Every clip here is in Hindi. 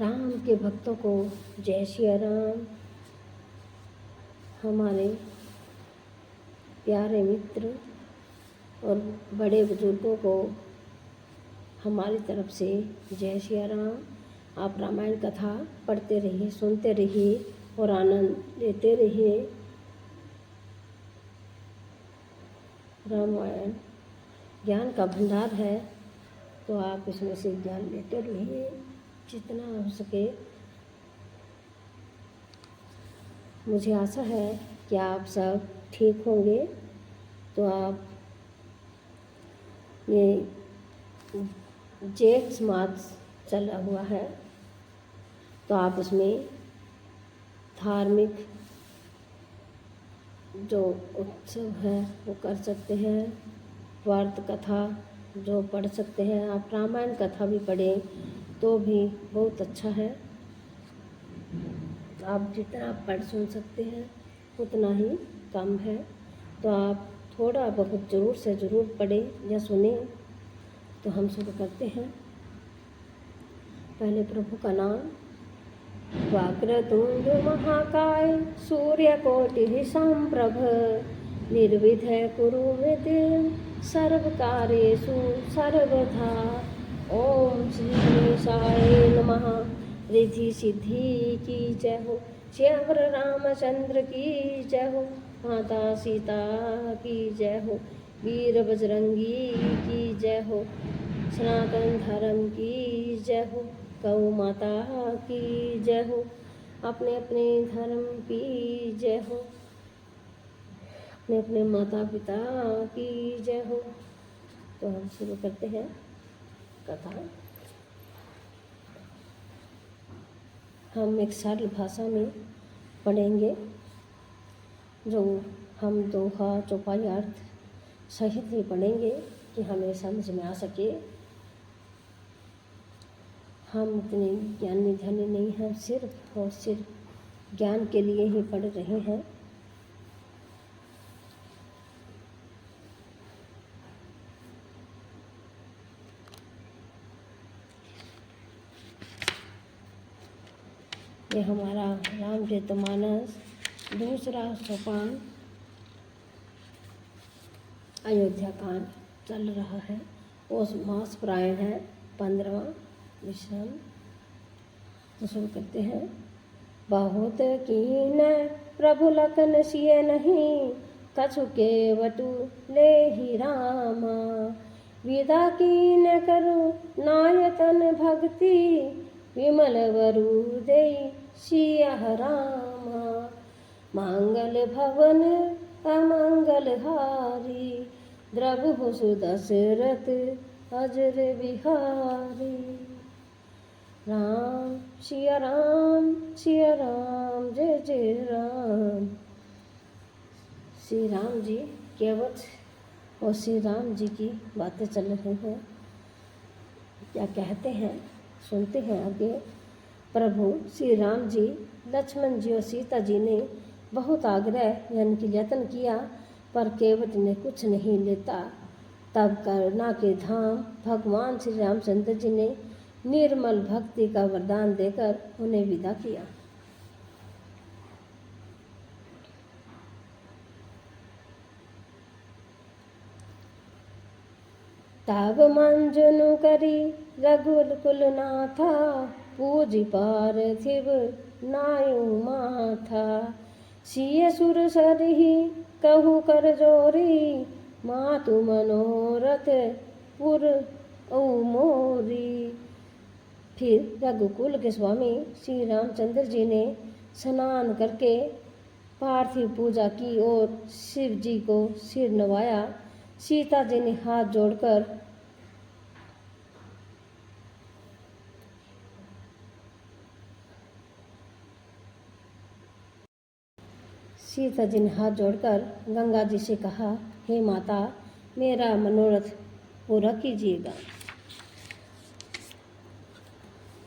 राम के भक्तों को जय श्री राम। हमारे प्यारे मित्र और बड़े बुजुर्गों को हमारी तरफ से जय श्री राम। आप रामायण कथा पढ़ते रहिए, सुनते रहिए और आनंद लेते रहिए। रामायण ज्ञान का भंडार है, तो आप इसमें से ज्ञान लेते रहिए जितना हो सके। मुझे आशा है कि आप सब ठीक होंगे। तो आप ये जेठ मास चला हुआ है, तो आप उसमें धार्मिक जो उत्सव है वो कर सकते हैं। व्रत कथा जो पढ़ सकते हैं, आप रामायण कथा भी पढ़ें तो भी बहुत अच्छा है। आप जितना पढ़ सुन सकते हैं उतना ही कम है, तो आप थोड़ा बहुत ज़रूर से ज़रूर पढ़ें या सुने। तो हम शुरू करते हैं। पहले प्रभु का नाम। वक्रतुंड महाकाय सूर्यकोटि समप्रभ निर्विघ्नं कुरु मे देव सर्वकार्येषु सर्वदा। ओम श्री गणेशाय नमः। रिद्धि सिद्धि की जय हो, श्याम रामचंद्र की जय हो, माता सीता की जय हो, वीर बजरंगी की जय हो, सनातन धर्म की जय हो, गौ माता की जय हो, अपने अपने धर्म की जय हो, अपने अपने माता पिता की जय हो। तो हम शुरू करते हैं कथा। हम एक सरल भाषा में पढ़ेंगे, जो हम दोहा चौपाई अर्थ सहित ही पढ़ेंगे कि हमें समझ में आ सके। हम इतने ज्ञानी धनी नहीं हैं, सिर्फ और सिर्फ ज्ञान के लिए ही पढ़ रहे हैं। ये हमारा रामचरितमानस दूसरा सोपान अयोध्या कांड चल रहा है। उस मास प्रायण है 15वां विषम। तो शुरू करते हैं। बहुत कीन प्रभु लखन सिय नहीं, कछु केवटु ले ही रामा। विदा कीन करु नायतन भक्ति, विमल वरु दे सिया रामा। मंगल भवन अमंगल हारी, द्रवहु सुदशरथ अजर बिहारी। राम सिया राम जय जय राम। श्री राम जी केवट और श्री राम जी की बातें चल रही हैं। क्या कहते हैं सुनते हैं आगे। प्रभु श्री राम जी, लक्ष्मण जी और सीता जी ने बहुत आग्रह यानी कि यत्न किया, पर केवट ने कुछ नहीं लेता। तब करुणा के धाम भगवान श्री रामचंद्र जी ने निर्मल भक्ति का वरदान देकर उन्हें विदा किया। तब मंजनु करी रघुकुल नाथा, पूजी पार्थिव नायु माथा। सिय सुर सरहि कहु कर जोरी, मातु मनोरथ पुर मोरी। फिर रघुकुल के स्वामी श्री रामचंद्र जी ने स्नान करके पार्थिव पूजा की और शिव जी को सिर नवाया। सीता जी ने हाथ जोड़कर गंगा जी से कहा, हे माता, मेरा मनोरथ पूरा कीजिएगा।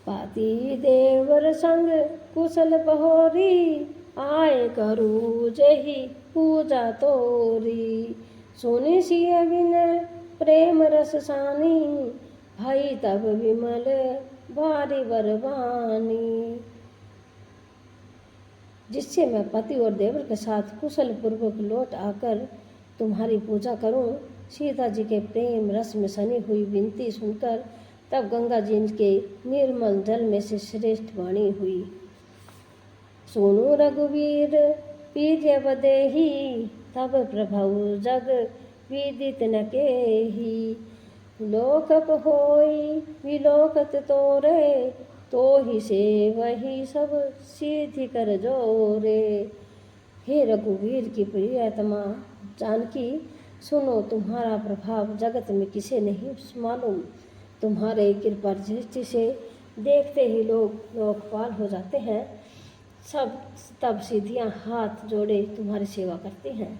पाती देवर संग कुशल बहोरी, आए करू जही पूजा तोरी। सोने सिय विनय प्रेम रस सानी, भाई तब विमल भारी बरबानी, जिससे मैं पति और देवर के साथ कुशल पूर्वक लौट आकर तुम्हारी पूजा करूं। सीता जी के प्रेम रस में सनी हुई विनती सुनकर तब गंगा जी के निर्मल जल में से श्रेष्ठ वाणी हुई। सुनो रघुवीर पीजे बदेही, तब प्रभु जग विदित न केही। लोकक होई विलोकत तोरे, तो ही से वही सब सिद्धि कर जोरे। हे रघुवीर की प्रियतमा जानकी, सुनो तुम्हारा प्रभाव जगत में किसे नहीं मालूम। तुम्हारे कृपा दृष्टि से देखते ही लोग लोकपाल हो जाते हैं। सब तब सिद्धियां हाथ जोड़े तुम्हारी सेवा करते हैं।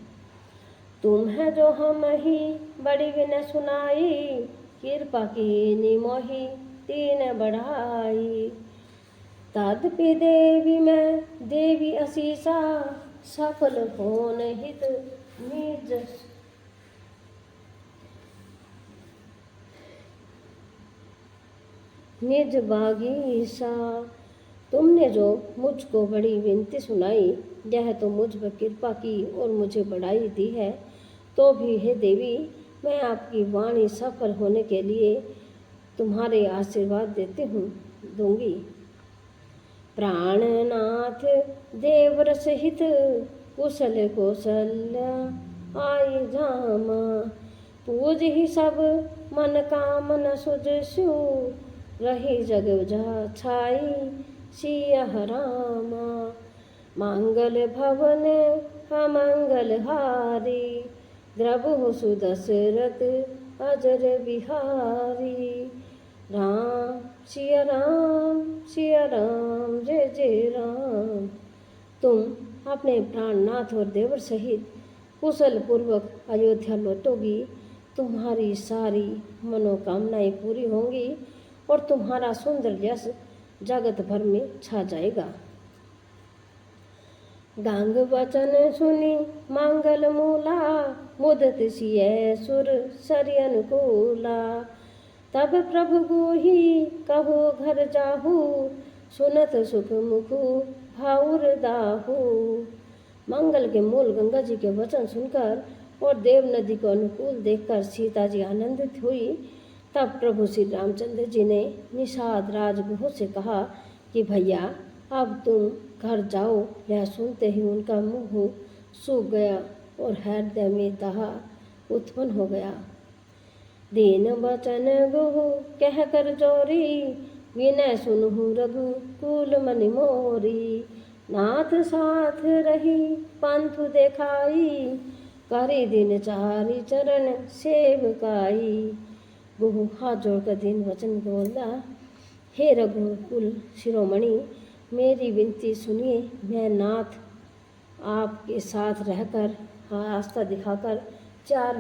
तुम है जो हम ही बड़ी विनय सुनाई, कृपा की निमोही तीन बढ़ाई। तदपि देवी मैं देवी असीसा, सफल होन हित निज बागीसा। तुमने जो मुझको बड़ी विनती सुनाई, यह तो मुझ पर कृपा की और मुझे बढ़ाई दी है। तो भी हे देवी, मैं आपकी वाणी सफल होने के लिए तुम्हारे आशीर्वाद दूंगी। प्राणनाथ देवर सहित कुशल कौशल्य आई जामा। पूज ही सब मन कामन सुजसु, रही जग छाई सिया रामा। मंगल भवन अमंगल हारी, द्रबहु सुदशरथ अजर बिहारी। राम सिया राम जय जय राम। तुम अपने प्राणनाथ और देवर सहित कुशल पूर्वक अयोध्या लौटोगी। तुम्हारी सारी मनोकामनाएं पूरी होंगी और तुम्हारा सुंदर यश जगत भर में छा जाएगा। गांग वचन सुनी मंगल मूला, मुदत सिय सुर सरि अनुकूला। तब प्रभु गोही कहो घर जाहू, सुनत सुख मुखु भाउर दाहू। मंगल के मूल गंगा जी के वचन सुनकर और देव नदी को अनुकूल देखकर सीता जी आनंदित हुई। तब प्रभु श्री रामचंद्र जी ने निषाद राजगुह से कहा कि भैया अब तुम घर जाओ। यह सुनते ही उनका मुंह सूख गया और हृदय में दाह उत्पन्न हो गया। दीन वचन गुह कह कर जोरी, विनय सुनहु रघुकुल मनि मोरी। नाथ साथ रही पंथु देखाई, करी दिन चारि चरण सेवकाई। गुहु हाथ जोड़कर दीन वचन बोला, हे रघुकुल शिरोमणि, मेरी विनती सुनिए। मैं नाथ आपके साथ रहकर आस्था दिखाकर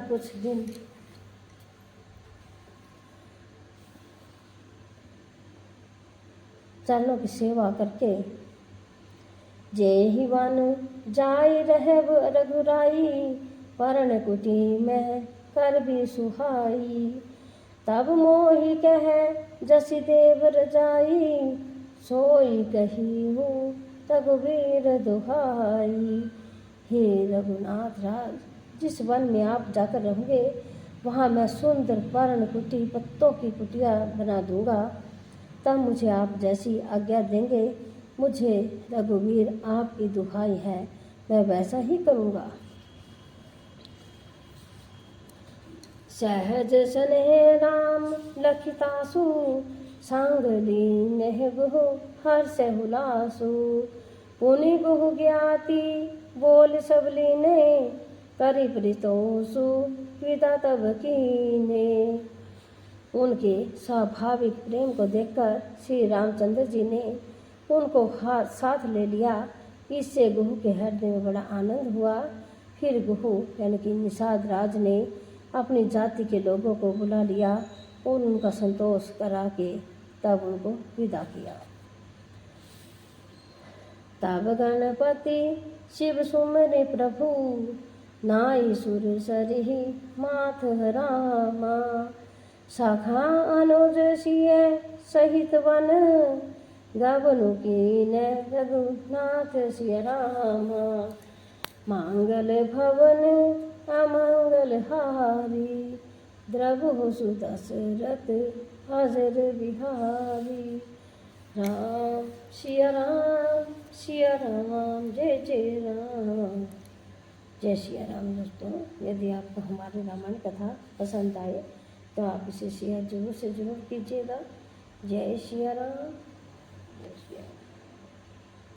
कुछ दिन चरणों की सेवा करके जेहि वन जाई रहब रघुराई, परण कुटी में कर भी सुहाई। तब मोहि कह जसि देवर जाई, सोई कही हूँ रघुवीर दुहाई। हे रघुनाथ राज, जिस वन में आप जाकर रहोगे वहाँ मैं सुंदर पर्ण कुटी पत्तों की कुटिया बना दूंगा। तब मुझे आप जैसी आज्ञा देंगे। मुझे रघुवीर आपकी दुहाई है, मैं वैसा ही करूँगा। सहज स्नेह राम लखितासु, संग लीन गुहु हर्ष हुलासु। पुनि गुहु ज्ञाति बोल सब लीने, करि प्रीतोसु विदा तब कीने। उनके स्वाभाविक प्रेम को देखकर श्री रामचंद्र जी ने उनको हाथ साथ ले लिया। इससे गुहु के हृदय में बड़ा आनंद हुआ। फिर गुहु यानी कि निषाद राज ने अपनी जाति के लोगों को बुला लिया और उनका संतोष करा के तब उनको विदा किया। तब गणपति शिव सुमरे प्रभु, नाई सुर सरिहि माथ रामा। सखा अनुज सिय सहित वन गबनु कीन रघुनाथ सिय राम। मांगल भवन अमंगल हारी द्रवहु सुदशरथ अजर बिहारी। राम सिया राम सिया राम जय जय राम। जय सिया राम। दोस्तों, यदि आपको हमारी रामायण कथा पसंद आए तो आप इसे शेयर जरूर से जरूर कीजिएगा। जय सिया राम।